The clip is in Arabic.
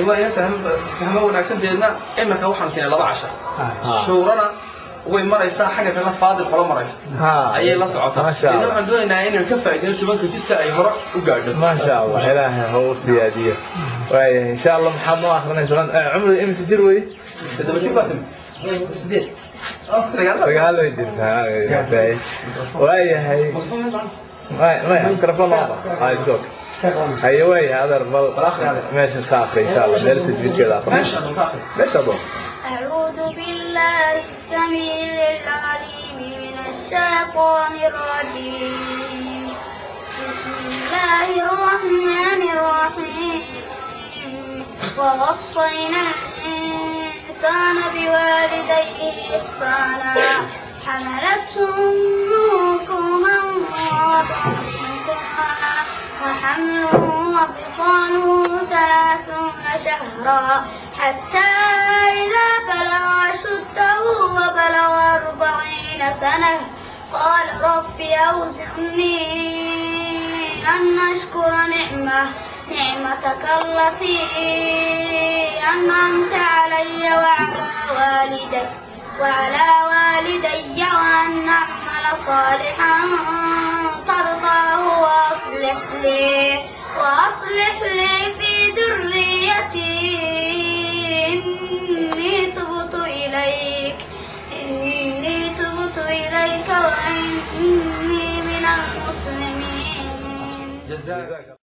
وين فهم ونعكسن دينا إما كوحنا سنة 14 شورنا ومريسا حاجة كنا فاضل ولا مريسا أي لا صعوبة ما شاء الله إنه عندنا إنه كفاية إنه تبغى تجلس أي مرة وقاعد ما شاء الله إلهي هو سيادية وإن شاء الله محمد آخرنا شلون عمري إمس جروي تدري بتشوف باتم سديد سجال ويدي وهي هي ما يمكن والله هاي سكوت أيوة هذا البل ماشي الخاخر إن شاء الله دير تجيب كذا ماشي الخاخر ليش أبو أعوذ بالله السميع العليم من الشيطان الرجيم بسم الله الرحمن الرحيم ووصينا الإنسان بوالديه إحسانا حملته أمه كرها وحمله وفصاله 30 شهرا حتى إذا بلغ أشده وبلغ 40 سنة قال رب أوزعني أن أشكر نعمتك التي أنعمت علي وعلى والدي وأن أعمل صالحا ترضاه وأصلح لي في ذريتي إني تبت إليك وإني من المسلمين.